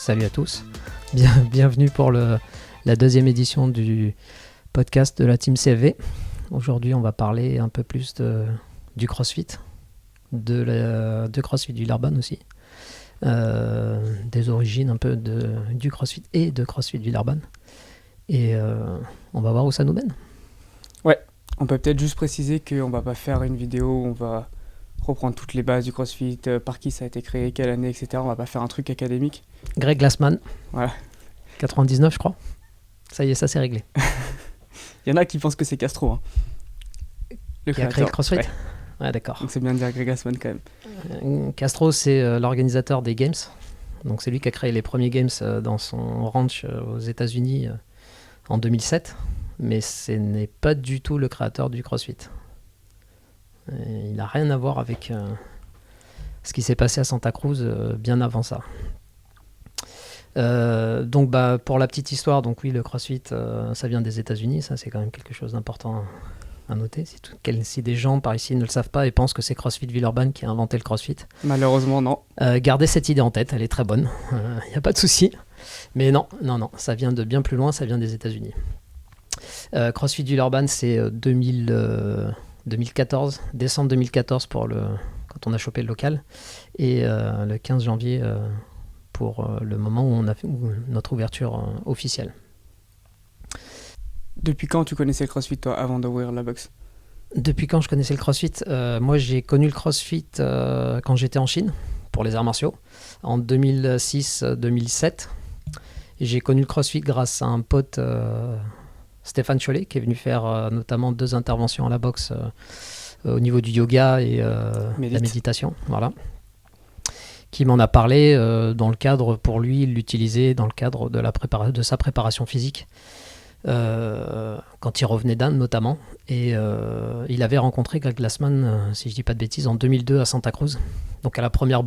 salut à tous. Bienvenue pour la deuxième édition du podcast de la Team CV. Aujourd'hui, on va parler un peu plus du CrossFit, de CrossFit Villeurbanne aussi, des origines un peu du CrossFit et de CrossFit Villeurbanne. Et on va voir où ça nous mène. Ouais, on peut peut-être juste préciser qu'on va pas faire une vidéo où on va reprendre toutes les bases du CrossFit, par qui ça a été créé, quelle année, etc. On va pas faire un truc académique. Greg Glassman, Voilà. 99 je crois. Ça y est, ça c'est réglé. Il y en a qui pensent que c'est Castro, hein. Qui a créé le CrossFit. Ouais. Ouais, d'accord. Donc c'est bien de dire Greg Glassman quand même. Castro, c'est l'organisateur des Games. Donc c'est lui qui a créé les premiers Games dans son ranch aux États-Unis en 2007. Mais ce n'est pas du tout le créateur du CrossFit. Et il n'a rien à voir avec ce qui s'est passé à Santa Cruz bien avant ça. Donc pour la petite histoire, donc oui, le CrossFit, ça vient des États-Unis. Ça, c'est quand même quelque chose d'important à noter. Si des gens par ici ne le savent pas et pensent que c'est CrossFit Villeurbanne qui a inventé le CrossFit, Malheureusement, non. gardez cette idée en tête, elle est très bonne. Il n'y a pas de souci. Mais non, ça vient de bien plus loin, ça vient des États-Unis. CrossFit Villeurbanne, c'est 2014, décembre 2014 quand on a chopé le local, et le 15 janvier pour le moment où on a fait notre ouverture officielle. Depuis quand tu connaissais le CrossFit, toi, avant d'ouvrir la box? Depuis quand je connaissais le CrossFit? Moi, j'ai connu le CrossFit quand j'étais en Chine, pour les arts martiaux, en 2006-2007. J'ai connu le CrossFit grâce à un pote, Stéphane Chollet, qui est venu faire notamment 2 interventions à la boxe au niveau du yoga et la méditation, voilà. Qui m'en a parlé dans le cadre, pour lui, il l'utilisait dans le cadre de sa préparation physique, quand il revenait d'Inde notamment. Et il avait rencontré Greg Glassman, si je dis pas de bêtises, en 2002 à Santa Cruz. Donc à la première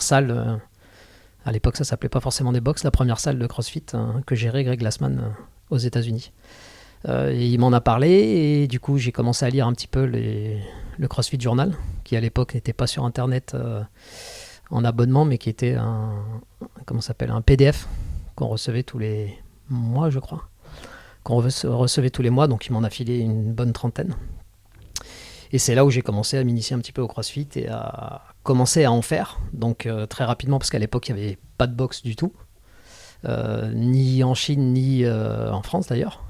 salle, à l'époque ça s'appelait pas forcément des box, la première salle de CrossFit que gérait Greg Glassman aux États-Unis. Et il m'en a parlé et du coup j'ai commencé à lire un petit peu le CrossFit Journal, qui à l'époque n'était pas sur internet en abonnement, mais qui était un PDF qu'on recevait tous les mois, je crois, recevait tous les mois, donc il m'en a filé une bonne 30aine. Et c'est là où j'ai commencé à m'initier un petit peu au CrossFit et à commencer à en faire, donc très rapidement, parce qu'à l'époque il n'y avait pas de boxe du tout, ni en Chine ni en France d'ailleurs.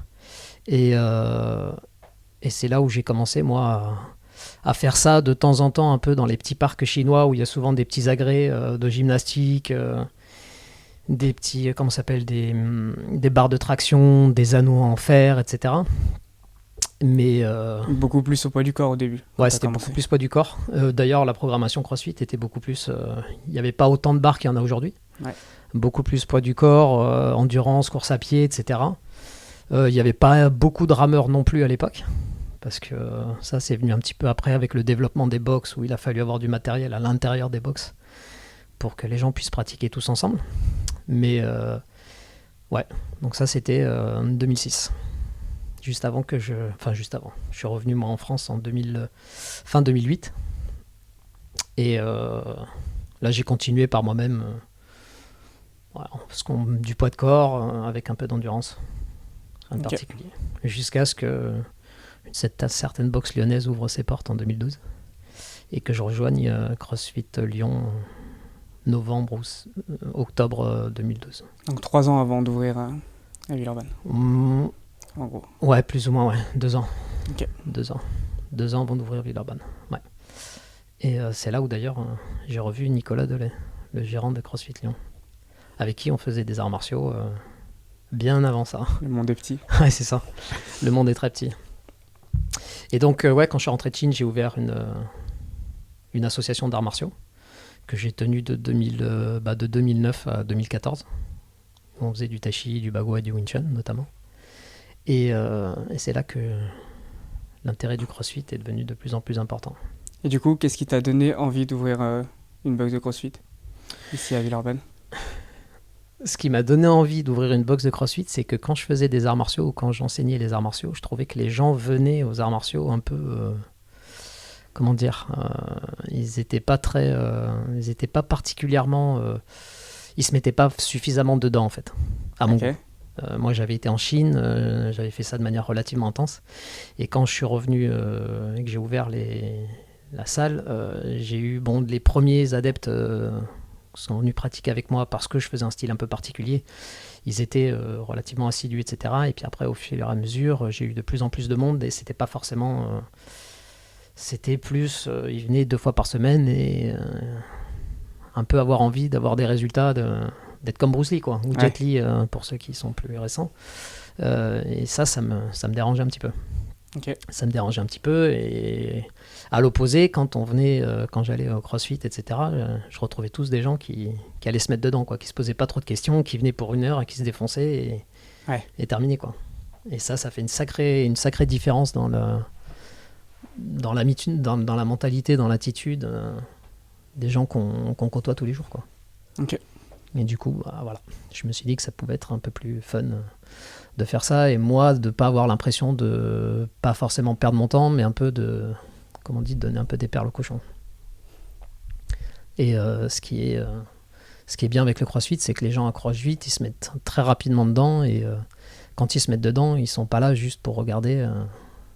Et c'est là où j'ai commencé, moi, à faire ça de temps en temps, un peu dans les petits parcs chinois où il y a souvent des petits agrès de gymnastique, des petits, des barres de traction, des anneaux en fer, etc. Mais beaucoup plus au poids du corps au début. Ouais, c'était beaucoup plus poids du corps. D'ailleurs, la programmation CrossFit était beaucoup plus... Il n'y avait pas autant de barres qu'il y en a aujourd'hui. Ouais. Beaucoup plus poids du corps, endurance, course à pied, etc. Il n'y avait pas beaucoup de rameurs non plus à l'époque, parce que ça c'est venu un petit peu après avec le développement des box, où il a fallu avoir du matériel à l'intérieur des box pour que les gens puissent pratiquer tous ensemble. Mais ouais, donc ça c'était 2006. Juste avant, je suis revenu moi en France en fin 2008. Et là j'ai continué par moi-même, du poids de corps avec un peu d'endurance. Particulier. Jusqu'à ce que cette certaine boxe lyonnaise ouvre ses portes en 2012 et que je rejoigne CrossFit Lyon octobre 2012. Donc 3 ans avant d'ouvrir à Villeurbanne. En gros. Ouais, plus ou moins, ouais. 2 ans. Ok. 2 ans. 2 ans avant d'ouvrir Villeurbanne. Ouais. Et c'est là où d'ailleurs j'ai revu Nicolas Delay, le gérant de CrossFit Lyon, avec qui on faisait des arts martiaux bien avant ça. Le monde est petit. Ouais, c'est ça. Le monde est très petit. Et donc, quand je suis rentré de Chine, j'ai ouvert une association d'arts martiaux que j'ai tenue de 2009 à 2014. On faisait du Tai Chi, du Bagua et du Wing Chun notamment. Et c'est là que l'intérêt du CrossFit est devenu de plus en plus important. Et du coup, qu'est-ce qui t'a donné envie d'ouvrir une box de CrossFit ici à Villeurbanne? Ce qui m'a donné envie d'ouvrir une box de CrossFit, c'est que quand je faisais des arts martiaux ou quand j'enseignais les arts martiaux, je trouvais que les gens venaient aux arts martiaux un peu comment dire, ils étaient pas particulièrement, ils se mettaient pas suffisamment dedans en fait, à mon Ok. goût. Moi, j'avais été en Chine, j'avais fait ça de manière relativement intense. Et quand je suis revenu et que j'ai ouvert la salle, j'ai eu les premiers adeptes qui sont venus pratiquer avec moi parce que je faisais un style un peu particulier. Ils étaient relativement assidus, etc. Et puis après, au fur et à mesure, j'ai eu de plus en plus de monde et c'était pas forcément. C'était plus. Ils venaient 2 fois par semaine et un peu avoir envie d'avoir des résultats, d'être comme Bruce Lee, quoi, ou Jet Li pour ceux qui sont plus récents. Et ça me dérangeait un petit peu. Ok. Ça me dérangeait un petit peu. Et à l'opposé, quand quand j'allais au CrossFit, etc., je retrouvais tous des gens qui allaient se mettre dedans, quoi, qui se posaient pas trop de questions, qui venaient pour 1 heure et qui se défonçaient et terminaient, quoi. Et ça fait une sacrée différence dans la mentalité, dans l'attitude des gens qu'on côtoie tous les jours, quoi. Ok. Et du coup, voilà, je me suis dit que ça pouvait être un peu plus fun de faire ça, et moi de pas avoir l'impression de pas forcément perdre mon temps, mais un peu de, comment on dit, de donner un peu des perles au cochon. Et ce qui est bien avec le CrossFit, c'est que les gens à CrossFit, ils se mettent très rapidement dedans, et quand ils se mettent dedans, ils sont pas là juste pour regarder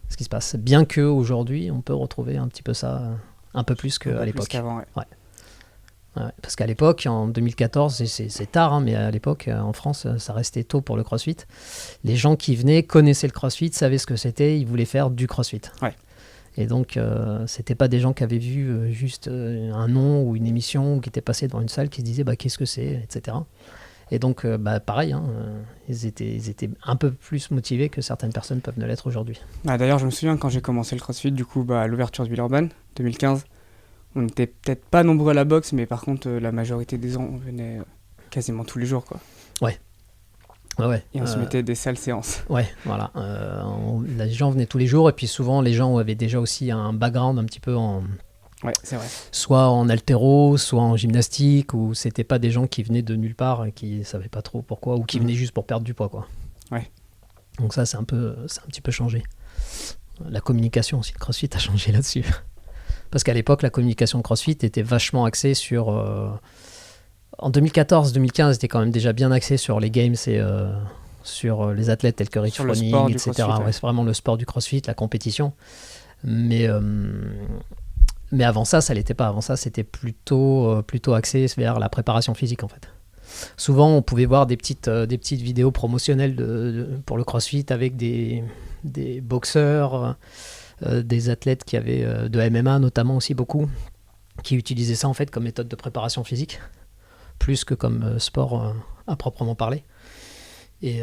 ce qui se passe. Bien que aujourd'hui, on peut retrouver un petit peu ça, un peu plus qu'à l'époque. Plus qu'avant, ouais. Ouais, parce qu'à l'époque, en 2014, c'est tard, hein, mais à l'époque, en France, ça restait tôt pour le CrossFit. Les gens qui venaient connaissaient le CrossFit, savaient ce que c'était, ils voulaient faire du CrossFit. Ouais. Et donc, c'était pas des gens qui avaient vu juste un nom ou une émission, ou qui étaient passés devant une salle, qui se disaient qu'est-ce que c'est, etc. Et donc, pareil, hein, ils étaient un peu plus motivés que certaines personnes peuvent ne l'être aujourd'hui. D'ailleurs, je me souviens quand j'ai commencé le CrossFit, du coup, à l'ouverture de Villeurbanne, 2015, on n'était peut-être pas nombreux à la boxe, mais par contre, la majorité des gens venaient quasiment tous les jours, quoi. Ouais. Et on se mettait des sales séances. Ouais, voilà. Les gens venaient tous les jours, et puis souvent, les gens avaient déjà aussi un background un petit peu Ouais, c'est vrai. soit en haltéro, soit en gymnastique, ou c'était pas des gens qui venaient de nulle part et qui savaient pas trop pourquoi, ou qui venaient juste pour perdre du poids, quoi. Ouais. Donc ça, c'est un petit peu changé. La communication aussi, le CrossFit a changé là-dessus. Parce qu'à l'époque, la communication de CrossFit était vachement axée sur... en 2014-2015, c'était quand même déjà bien axé sur les games et sur les athlètes tels que Rich Froning, etc. Ouais, c'est vraiment le sport du CrossFit, la compétition. Mais avant ça l'était pas. Avant ça, c'était plutôt axé vers la préparation physique, en fait. Souvent, on pouvait voir des petites vidéos promotionnelles pour le CrossFit avec des boxeurs, des athlètes qui avaient de MMA notamment aussi beaucoup, qui utilisaient ça en fait comme méthode de préparation physique, plus que comme sport à proprement parler. Et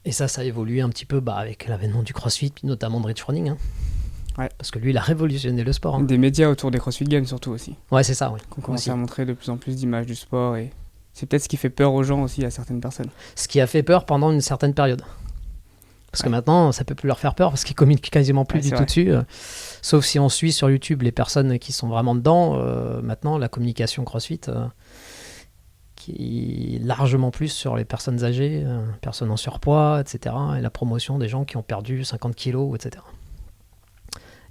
ça a évolué un petit peu avec l'avènement du CrossFit, puis notamment de Rich Froning. Hein. Ouais. Parce que lui, il a révolutionné le sport. Hein. Des médias autour des CrossFit Games surtout aussi. Ouais, c'est ça, ouais. Qu'on commence à montrer de plus en plus d'images du sport, et c'est peut-être ce qui fait peur aux gens aussi, à certaines personnes. Ce qui a fait peur pendant une certaine période. Parce que maintenant, ça peut plus leur faire peur parce qu'ils communiquent quasiment plus du tout dessus. Sauf si on suit sur YouTube les personnes qui sont vraiment dedans. Maintenant, la communication CrossFit, qui est largement plus sur les personnes âgées, personnes en surpoids, etc. Et la promotion des gens qui ont perdu 50 kilos, etc.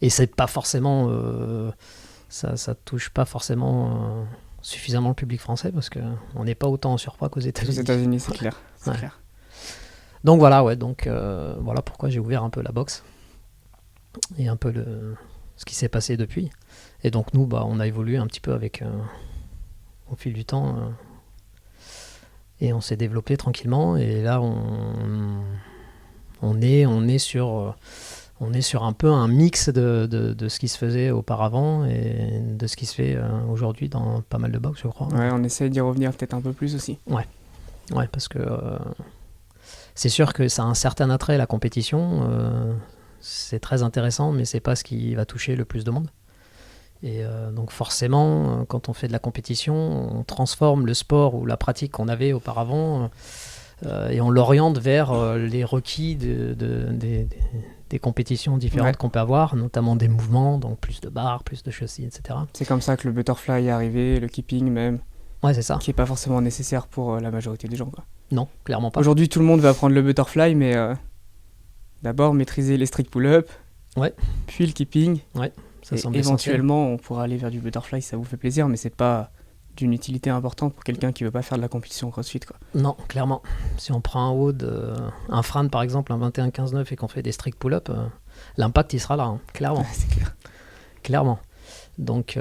Et c'est pas forcément... ça touche pas forcément suffisamment le public français parce qu'on n'est pas autant en surpoids qu'aux États-Unis. Aux États-Unis, c'est clair. C'est clair. Donc voilà, voilà pourquoi j'ai ouvert un peu la boxe et un peu ce qui s'est passé depuis. Et donc nous, on a évolué un petit peu au fil du temps et on s'est développé tranquillement. Et là, on est sur un peu un mix de ce qui se faisait auparavant et de ce qui se fait aujourd'hui dans pas mal de box, je crois. Ouais, on essaie d'y revenir peut-être un peu plus aussi. Ouais, parce que c'est sûr que ça a un certain attrait, la compétition. C'est très intéressant, mais c'est pas ce qui va toucher le plus de monde. Et donc forcément, quand on fait de la compétition, on transforme le sport ou la pratique qu'on avait auparavant et on l'oriente vers les requis des compétitions différentes qu'on peut avoir, notamment des mouvements, donc plus de barres, plus de chaussées, etc. C'est comme ça que le butterfly est arrivé, le keeping même. Ouais, c'est ça. Qui n'est pas forcément nécessaire pour la majorité des gens, quoi. Non, clairement pas. Aujourd'hui, tout le monde va apprendre le butterfly, mais d'abord maîtriser les strict pull-up, ouais. puis le keeping, ouais. Ça Et semble essentiel. éventuellement, on pourra aller vers du butterfly si ça vous fait plaisir, mais c'est pas d'une utilité importante pour quelqu'un qui veut pas faire de la compétition CrossFit, quoi. Non, clairement. Si on prend un WOD, un Fran par exemple, un 21-15-9 et qu'on fait des strict pull-up, l'impact il sera là, hein, clairement. C'est clair. Clairement. Donc,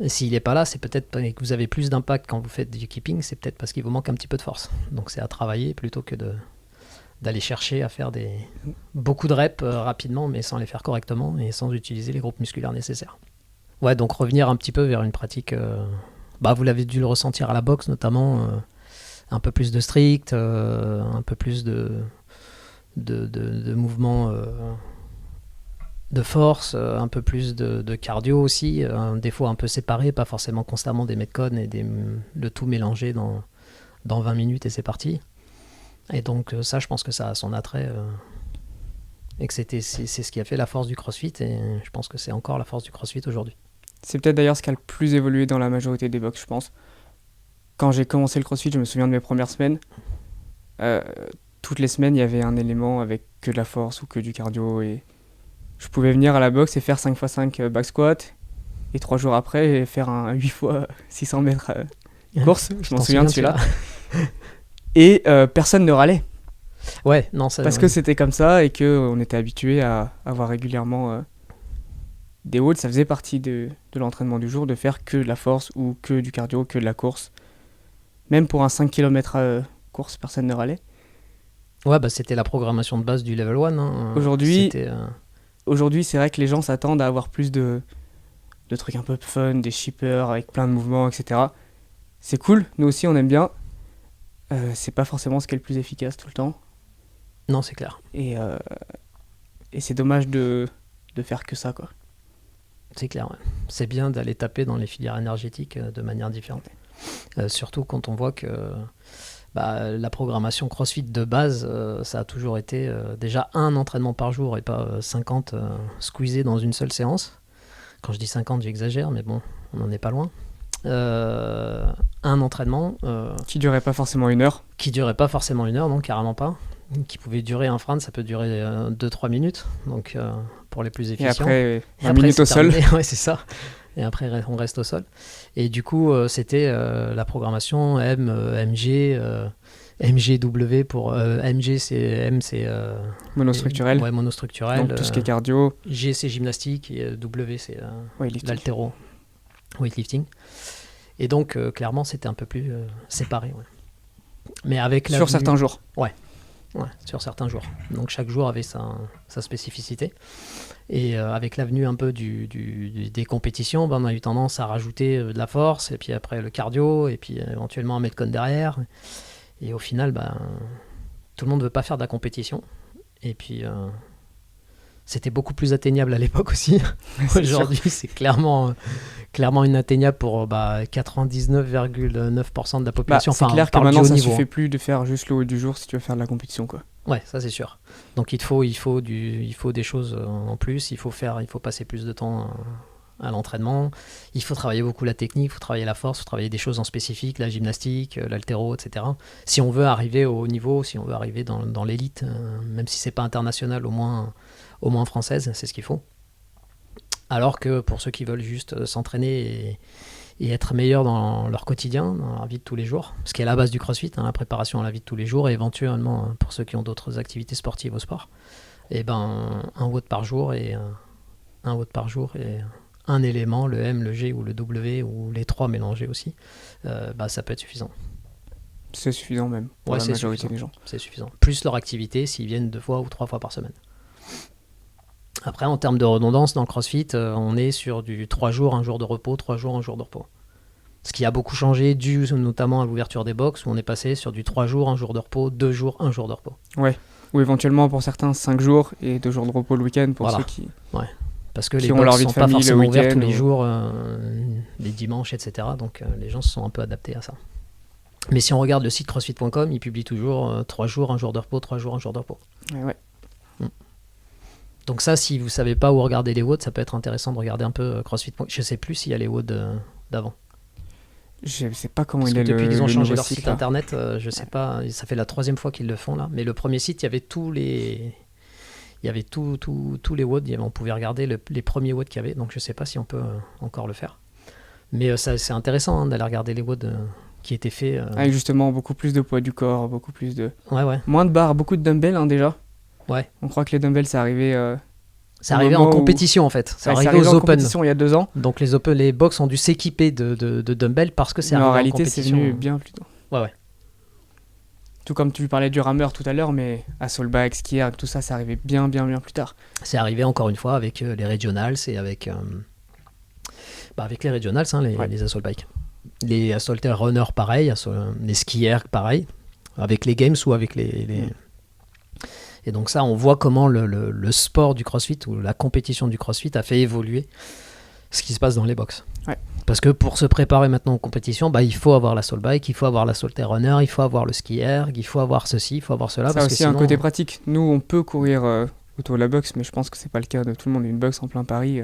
et s'il n'est pas là, c'est peut-être que vous avez plus d'impact quand vous faites du keeping, c'est peut-être parce qu'il vous manque un petit peu de force. Donc, c'est à travailler plutôt que d'aller chercher à faire beaucoup de reps rapidement, mais sans les faire correctement et sans utiliser les groupes musculaires nécessaires. Ouais, donc revenir un petit peu vers une pratique, vous l'avez dû le ressentir à la boxe notamment, un peu plus de strict, un peu plus de mouvements de force, un peu plus de cardio aussi, des fois un peu séparé, pas forcément constamment des metcon et le tout mélangé dans 20 minutes et c'est parti. Et donc ça, je pense que ça a son attrait et que c'est ce qui a fait la force du CrossFit et je pense que c'est encore la force du CrossFit aujourd'hui. C'est peut-être d'ailleurs ce qui a le plus évolué dans la majorité des box, je pense. Quand j'ai commencé le CrossFit, je me souviens de mes premières semaines. Toutes les semaines, il y avait un élément avec que de la force ou que du cardio. Et je pouvais venir à la boxe et faire 5x5 back squat. Et 3 jours après, faire un 8x600 mètres course. Je m'en souviens de celui-là. Et personne ne râlait. Ouais, non, ça, parce que c'était comme ça et qu'on était habitué à avoir régulièrement des WOD. Ça faisait partie de l'entraînement du jour de faire que de la force ou que du cardio, que de la course. Même pour un 5 km course, personne ne râlait. Ouais, c'était la programmation de base du level 1. Hein. Aujourd'hui, c'est vrai que les gens s'attendent à avoir plus de trucs un peu fun, des shippers avec plein de mouvements, etc. C'est cool, nous aussi on aime bien. C'est pas forcément ce qui est le plus efficace tout le temps. Non, c'est clair. Et c'est dommage de faire que ça, quoi. C'est clair, ouais. C'est bien d'aller taper dans les filières énergétiques de manière différente. Surtout quand on voit que la programmation CrossFit de base, ça a toujours été déjà un entraînement par jour et pas 50 squeezés dans une seule séance. Quand je dis 50, j'exagère, mais bon, on n'en est pas loin. Un entraînement qui durait pas forcément 1 heure. Qui durait pas forcément 1 heure, non, carrément pas. Qui pouvait durer un Fran, ça peut durer 2-3 minutes, donc pour les plus efficients. Et après, 20 minutes au sol. Ouais, c'est ça. Et après, on reste au sol. Et du coup, c'était la programmation MG, MGW pour MG, c'est monostructurel. Ouais, monostructurel. Donc tout ce qui est cardio. G, c'est gymnastique et W, c'est l'haltéro, weightlifting. Et donc, clairement, c'était un peu plus séparé. Ouais. Mais avec sur certains jours. Ouais, sur certains jours. Donc chaque jour avait sa spécificité. Et avec l'avenue un peu des compétitions, on a eu tendance à rajouter de la force, et puis après le cardio, et puis éventuellement un metcon derrière. Et au final, tout le monde ne veut pas faire de la compétition. Et puis c'était beaucoup plus atteignable à l'époque aussi. Aujourd'hui, c'est clairement inatteignable pour 99,9% de la population. C'est clair que maintenant, ça ne suffit plus de faire juste le haut du jour si tu veux faire de la compétition, quoi. Ouais, ça c'est sûr. Donc il faut des choses en plus. Il faut passer plus de temps à l'entraînement. Il faut travailler beaucoup la technique, il faut travailler la force, il faut travailler des choses en spécifique, la gymnastique, l'haltéro, etc. Si on veut arriver au haut niveau, si on veut arriver dans l'élite, même si c'est pas international, au moins française, c'est ce qu'il faut. Alors que pour ceux qui veulent juste s'entraîner et être meilleurs dans leur quotidien, dans leur vie de tous les jours, ce qui est la base du CrossFit, la préparation à la vie de tous les jours, et éventuellement pour ceux qui ont d'autres activités sportives au sport, et un WOD par jour et un élément, le M, le G ou le W, ou les 3 mélangés aussi, ça peut être suffisant. C'est suffisant même pour la majorité des gens. C'est suffisant. Plus leur activité s'ils viennent 2 fois ou 3 fois par semaine. Après, en termes de redondance, dans le CrossFit, on est sur du 3 jours, 1 jour de repos, 3 jours, 1 jour de repos. Ce qui a beaucoup changé, dû notamment à l'ouverture des box, où on est passé sur du 3 jours, 1 jour de repos, 2 jours, 1 jour de repos. Ouais, ou éventuellement pour certains 5 jours et 2 jours de repos le week-end pour ceux qui... Ouais. Parce que les box ne sont pas forcément ouverts tous les jours, les dimanches, etc. Donc les gens se sont un peu adaptés à ça. Mais si on regarde le site crossfit.com, il publie toujours 3 jours, 1 jour de repos, 3 jours, 1 jour de repos. Ouais. Donc ça, si vous ne savez pas où regarder les WOD, ça peut être intéressant de regarder un peu CrossFit. Je ne sais plus s'il y a les WOD d'avant. Je ne sais pas comment Parce il est depuis qu'ils ont changé leur site site internet, je ne sais pas, ça fait la 3e fois qu'ils le font là. Mais le premier site, il y avait tous les il y avait tous les WOD, on pouvait regarder les premiers WOD qu'il y avait, donc je sais pas si on peut encore le faire. Mais c'est intéressant d'aller regarder les WOD qui étaient faits. Avec justement beaucoup plus de poids du corps, beaucoup plus de... Ouais. Moins de barres, beaucoup de dumbbells déjà. Ouais. On croit que les dumbbells, ça arrivait... C'est arrivé en compétition en fait. C'est arrivé aux en Open. compétition il y a 2 ans. Donc les box ont dû s'équiper de dumbbells parce que c'est arrivé en compétition. En réalité, c'est venu bien plus tôt. Ouais. Tout comme tu parlais du rameur tout à l'heure, mais à Solbike, skier, tout ça, c'est arrivé bien plus tard. C'est arrivé encore une fois avec les regionals et avec les regionals, les assault bike. Les assault runners pareil, les skiers pareil, avec les games ou avec les... Et donc ça, on voit comment le sport du CrossFit ou la compétition du CrossFit a fait évoluer ce qui se passe dans les box. Ouais. Parce que pour se préparer maintenant aux compétitions, il faut avoir l'assault bike, il faut avoir l'assault runner, il faut avoir le skier, il faut avoir ceci, il faut avoir cela. Ça parce aussi que sinon, un côté pratique. Nous, on peut courir autour de la boxe, mais je pense que c'est pas le cas de tout le monde. Une boxe en plein Paris...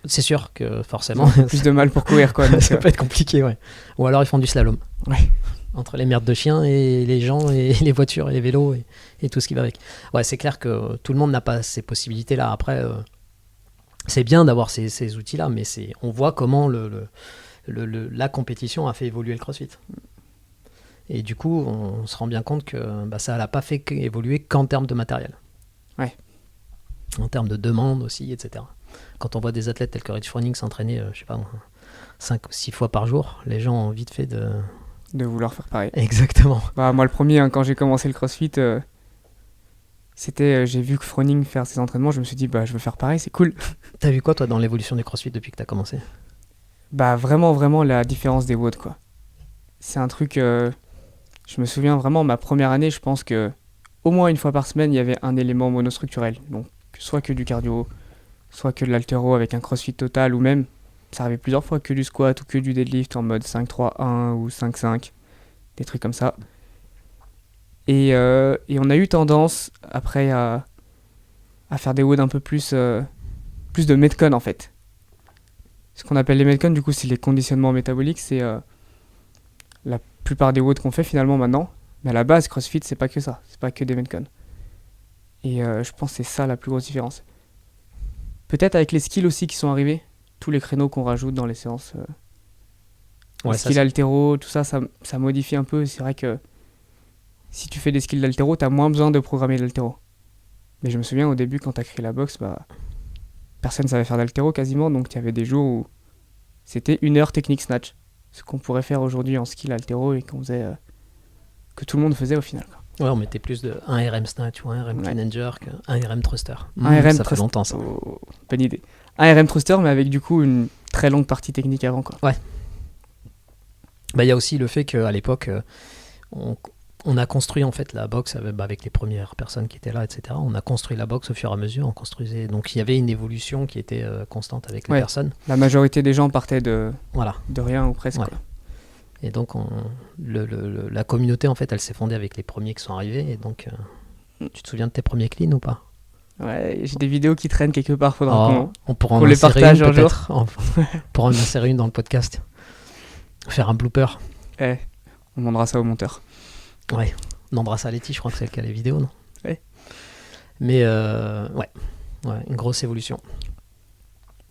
c'est sûr que forcément... plus de mal pour courir, quoi. Ça peut être compliqué, ouais. Ou alors ils font du slalom. Ouais. Entre les merdes de chiens et les gens et les voitures et les vélos et tout ce qui va avec. Ouais, c'est clair que tout le monde n'a pas ces possibilités-là. Après, c'est bien d'avoir ces outils-là, mais on voit comment la compétition a fait évoluer le CrossFit. Et du coup, on se rend bien compte que ça n'a pas fait évoluer qu'en termes de matériel. Ouais. En termes de demande aussi, etc. Quand on voit des athlètes tels que Rich Froning s'entraîner, 5 ou 6 fois par jour, les gens ont vite fait de vouloir faire pareil. Exactement. Moi, le premier, quand j'ai commencé le CrossFit, j'ai vu que Froning faire ses entraînements, je me suis dit, je veux faire pareil, c'est cool. T'as vu quoi, toi, dans l'évolution du CrossFit depuis que t'as commencé ? Vraiment la différence des WOD, quoi. C'est un truc, je me souviens vraiment, ma première année, je pense que au moins une fois par semaine, il y avait un élément monostructurel. Donc, soit que du cardio, soit que de l'haltéro avec un CrossFit total, ou même, ça arrivait plusieurs fois, que du squat ou que du deadlift en mode 5-3-1 ou 5-5, des trucs comme ça. Et on a eu tendance, après, à faire des WOD un peu plus de Metcon, en fait. Ce qu'on appelle les Metcon, du coup, c'est les conditionnements métaboliques, c'est la plupart des WOD qu'on fait finalement maintenant. Mais à la base, CrossFit, c'est pas que ça, c'est pas que des Metcon. Et je pense que c'est ça la plus grosse différence. Peut-être avec les skills aussi qui sont arrivés, tous les créneaux qu'on rajoute dans les séances. Les skills haltéro, tout ça, ça modifie un peu. C'est vrai que si tu fais des skills d'haltéro, t'as moins besoin de programmer l'haltéro. Mais je me souviens au début, quand t'as créé la boxe, personne ne savait faire d'haltéro quasiment, donc il y avait des jours où c'était 1 heure technique snatch. Ce qu'on pourrait faire aujourd'hui en skill haltéro et qu'on faisait, que tout le monde faisait au final, quoi. Ouais, on mettait plus de 1 RM snatch ou 1 RM clean and jerk, 1 RM thruster. Ça fait longtemps ça. Bonne idée. 1 RM thruster, mais avec du coup une très longue partie technique avant, quoi. Ouais. Il y a aussi le fait qu'à l'époque, on a construit en fait la boxe avec les premières personnes qui étaient là, etc. On a construit la boxe au fur et à mesure. On construisait. Donc il y avait une évolution qui était constante avec les personnes. La majorité des gens partaient de rien ou presque. Ouais. Quoi. Et donc la communauté en fait, elle s'est fondée avec les premiers qui sont arrivés. Et donc, tu te souviens de tes premiers cleans ou pas ? Ouais, j'ai des vidéos qui traînent quelque part. Faudra on pourra en les insérer partage une un peut-être. On pourra en insérer une dans le podcast. Faire un blooper. On demandera ça au monteur. Ouais, on embrasse à Letty, je crois que c'est le cas des vidéos, non ? Ouais. Mais une grosse évolution.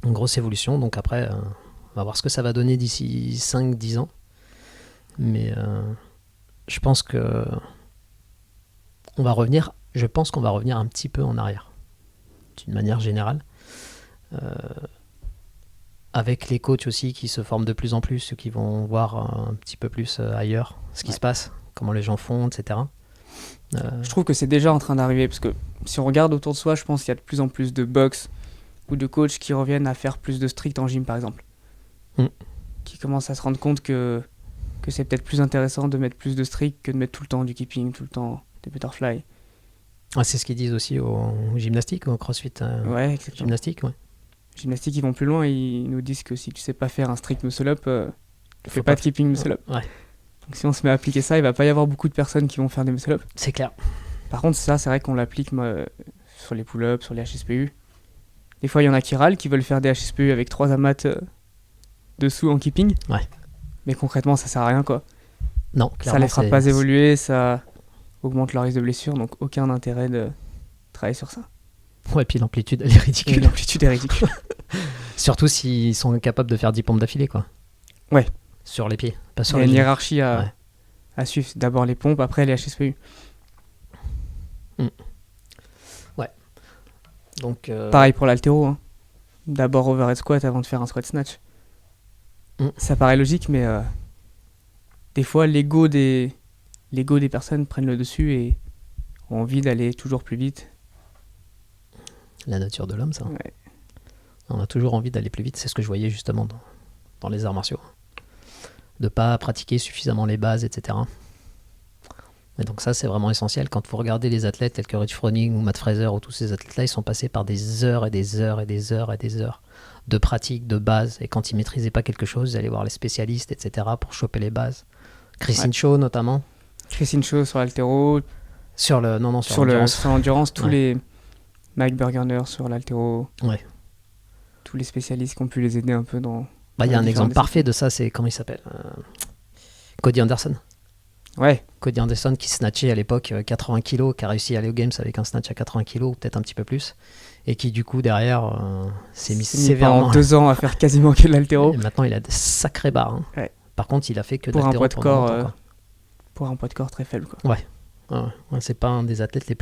Une grosse évolution, donc après, on va voir ce que ça va donner d'ici 5-10 ans. Mais je pense que je pense qu'on va revenir un petit peu en arrière, d'une manière générale. Avec les coachs aussi qui se forment de plus en plus, ceux qui vont voir un petit peu plus ailleurs ce qui se passe, comment les gens font, etc. Je trouve que c'est déjà en train d'arriver, parce que si on regarde autour de soi, je pense qu'il y a de plus en plus de box ou de coachs qui reviennent à faire plus de strict en gym, par exemple. Qui commencent à se rendre compte que c'est peut-être plus intéressant de mettre plus de strict que de mettre tout le temps du keeping, tout le temps des butterfly. C'est ce qu'ils disent aussi au gymnastique, au CrossFit. Ouais, exactement. Gymnastique, ouais. Gymnastique, ils vont plus loin, ils nous disent que si tu sais pas faire un strict muscle-up, tu fais pas de keeping muscle-up. Ouais. Donc si on se met à appliquer ça, il va pas y avoir beaucoup de personnes qui vont faire des muscle-up. C'est clair. Par contre, ça, c'est vrai qu'on l'applique sur les pull-ups, sur les HSPU. Des fois, il y en a qui râlent, qui veulent faire des HSPU avec 3 amats dessous en keeping. Ouais. Mais concrètement, ça sert à rien, quoi. Non, clairement. Ça les fera pas évoluer, ça augmente leur risque de blessure, donc aucun intérêt de travailler sur ça. Ouais, puis l'amplitude, elle est Et ridicule. l'amplitude est ridicule. Surtout s'ils sont capables de faire 10 pompes d'affilée, quoi. Ouais. Sur les pieds, pas Il sur y a les une genoux. hiérarchie Ouais. à suivre. D'abord les pompes, après les HSPU. Donc, Pareil pour l'haltéro. Hein. D'abord overhead squat avant de faire un squat snatch. Ça paraît logique, mais des fois l'ego des personnes prennent le dessus et ont envie d'aller toujours plus vite. la nature de l'homme, ça. Ouais. On a toujours envie d'aller plus vite. C'est ce que je voyais justement dans les arts martiaux. De pas pratiquer suffisamment les bases, etc. Et donc ça, c'est vraiment essentiel. Quand vous regardez les athlètes tels que Rich Froning ou Matt Fraser ou tous ces athlètes-là, ils sont passés par des heures et des heures et des heures et des heures de pratique, de base. Et quand ils maîtrisaient pas quelque chose, ils allaient voir les spécialistes, etc. pour choper les bases. Chris Hinchot notamment. Chris Hinchot sur l'haltéro. Sur l'endurance, tous Ouais. les Mike Bergerner sur l'haltéro. Ouais. Tous les spécialistes qui ont pu les aider un peu dans... Il y a un différentes exemple parfait disciplines. de ça, c'est comment il s'appelle Cody Anderson. Ouais, Cody Anderson qui snatchait à l'époque 80 kg, qui a réussi à aller aux Games avec un snatch à 80 kg, ou peut-être un petit peu plus, et qui du coup derrière s'est mis sévèrement. pendant 2 ans à faire quasiment que de l'haltéro. Et maintenant il a des sacrées barres. Hein. Ouais. Par contre il a fait que de Pour un l'haltéro poids de pendant corps, longtemps, quoi. pour un poids de corps très faible. Quoi. Ouais, c'est pas un des athlètes les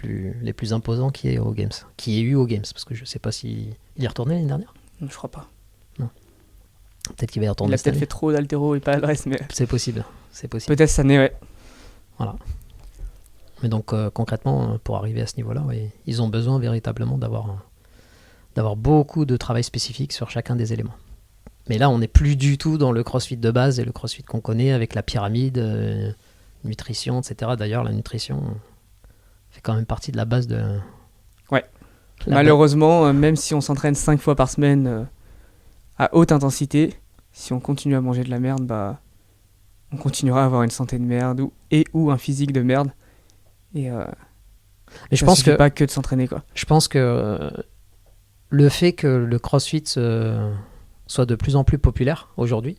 plus imposants qui est aux Games, qui ait eu aux Games, parce que je sais pas s'il y est retourné l'année dernière. Je crois pas. Peut-être qu'il va y Il retourner a cette peut-être année. fait trop d'haltéro et pas de reste, mais C'est possible. peut-être cette année, ouais. Mais donc concrètement, pour arriver à ce niveau-là, ouais, ils ont besoin véritablement d'avoir beaucoup de travail spécifique sur chacun des éléments. Mais là, on n'est plus du tout dans le crossfit de base et le crossfit qu'on connaît avec la pyramide, nutrition, etc. D'ailleurs, la nutrition fait quand même partie de la base de... Ouais. La Malheureusement, même si on s'entraîne 5 fois par semaine à haute intensité, si on continue à manger de la merde, bah, on continuera à avoir une santé de merde ou un physique de merde. Et Mais je pense que pas que de s'entraîner, quoi. Je pense que le fait que le crossfit soit de plus en plus populaire aujourd'hui,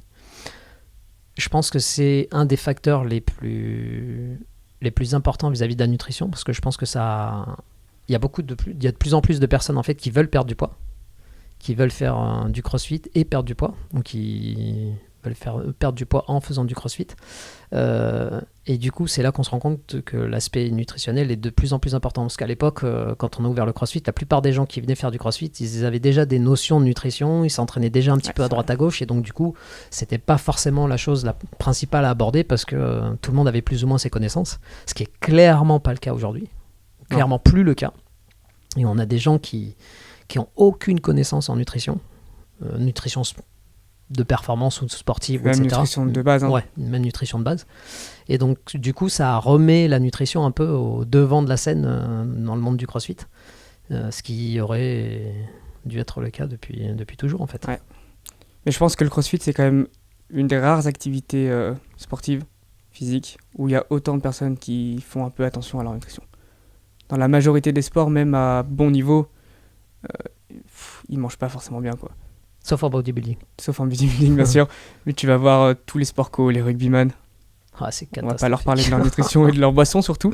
je pense que c'est un des facteurs les plus importants vis-à-vis de la nutrition, parce que je pense que il y a de plus en plus de personnes en fait qui veulent perdre du poids, qui veulent faire du crossfit et perdre du poids, donc qui veulent faire perdre du poids en faisant du crossfit. Et du coup, c'est là qu'on se rend compte que l'aspect nutritionnel est de plus en plus important. Parce qu'à l'époque, quand on a ouvert le crossfit, la plupart des gens qui venaient faire du crossfit, ils avaient déjà des notions de nutrition, ils s'entraînaient déjà un petit peu à droite à gauche, et donc du coup, c'était pas forcément la chose la principale à aborder parce que tout le monde avait plus ou moins ses connaissances, ce qui est clairement pas le cas aujourd'hui. Clairement plus le cas. Et on a des gens qui ont aucune connaissance en nutrition, nutrition de performance ou sportive, Même etc. nutrition de base. Hein. Ouais, même nutrition de base. Et donc, du coup, ça remet la nutrition un peu au devant de la scène dans le monde du crossfit, ce qui aurait dû être le cas depuis toujours, en fait. Ouais. Mais je pense que le crossfit, c'est quand même une des rares activités sportives, physiques, où il y a autant de personnes qui font un peu attention à leur nutrition. Dans la majorité des sports, même à bon niveau, ils mangent pas forcément bien, quoi. Sauf en bodybuilding. Sauf en bodybuilding, bien sûr. Mais tu vas voir tous les sports co, les rugbyman. Ah, c'est On va pas leur parler de leur nutrition et de leur boisson, surtout.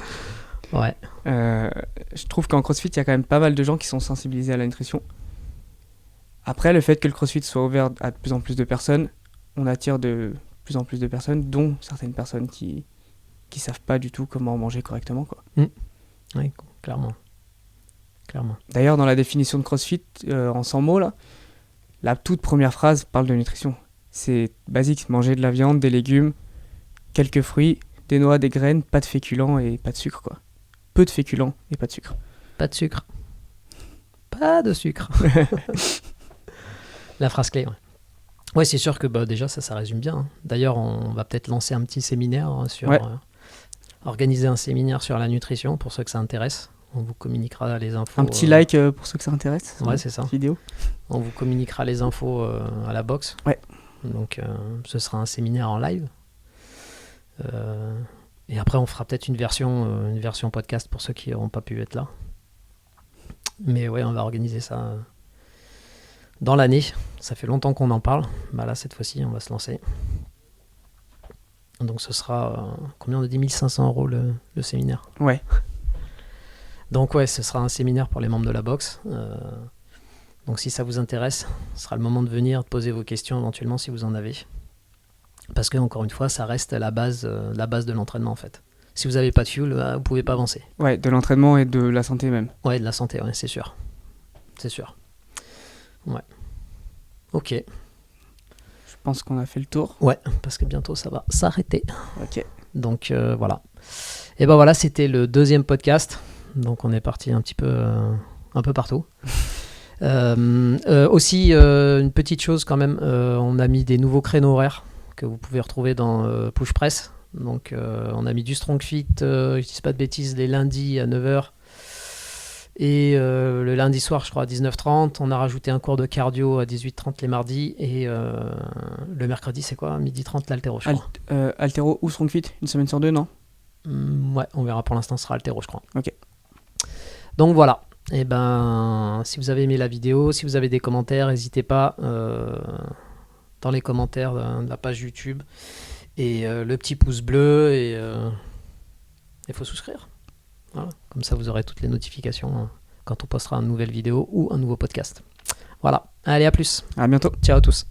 Ouais. Je trouve qu'en crossfit, il y a quand même pas mal de gens qui sont sensibilisés à la nutrition. Après, le fait que le crossfit soit ouvert à de plus en plus de personnes, on attire de plus en plus de personnes, dont certaines personnes qui savent pas du tout comment manger correctement, quoi. Oui, clairement. D'ailleurs, dans la définition de crossfit, en 100 mots, là, la toute première phrase parle de nutrition. C'est basique, manger de la viande, des légumes, quelques fruits, des noix, des graines, pas de féculents et pas de sucre, quoi. Peu de féculents et pas de sucre. Pas de sucre. Pas de sucre. La phrase clé, ouais. Ouais, c'est sûr que déjà, ça résume bien. Hein. D'ailleurs, on va peut-être lancer un petit séminaire sur... Ouais. Organiser un séminaire sur la nutrition, pour ceux que ça intéresse. On vous communiquera les infos. Un petit like pour ceux que ça intéresse. Ouais, c'est ça. Vidéo. On vous communiquera les infos à la box. Ouais. Donc, ce sera un séminaire en live. Et après, on fera peut-être une version podcast pour ceux qui n'auront pas pu être là. Mais ouais, on va organiser ça dans l'année. Ça fait longtemps qu'on en parle. Bah là, cette fois-ci, on va se lancer. Donc, ce sera combien on a dit 1500 € le séminaire. Ouais. Donc ouais, ce sera un séminaire pour les membres de la boxe. Donc si ça vous intéresse, ce sera le moment de venir, de poser vos questions éventuellement si vous en avez. Parce que encore une fois, ça reste la base de l'entraînement en fait. Si vous n'avez pas de fuel, vous pouvez pas avancer. Ouais, de l'entraînement et de la santé même. Ouais, de la santé, ouais, c'est sûr. C'est sûr. Ouais. Ok. Je pense qu'on a fait le tour. Ouais, parce que bientôt ça va s'arrêter. Ok. Donc voilà. Et ben voilà, c'était le 2e podcast. Donc on est parti un peu partout. Aussi, une petite chose quand même, on a mis des nouveaux créneaux horaires que vous pouvez retrouver dans Push Press. Donc on a mis du Strong Fit, je dis pas de bêtises, les lundis à 9h et le lundi soir je crois à 19h30. On a rajouté un cours de cardio à 18h30 les mardis et le mercredi c'est quoi, 12h30 l'haltéro je crois. Haltéro ou Strong Fit, une semaine sur 2, non? Ouais, on verra, pour l'instant ce sera haltéro je crois. Ok. Donc voilà. Et ben, si vous avez aimé la vidéo, si vous avez des commentaires, n'hésitez pas dans les commentaires de la page YouTube et le petit pouce bleu et il faut souscrire. Voilà. Comme ça, vous aurez toutes les notifications quand on postera une nouvelle vidéo ou un nouveau podcast. Voilà. Allez, à plus. À bientôt. Ciao à tous.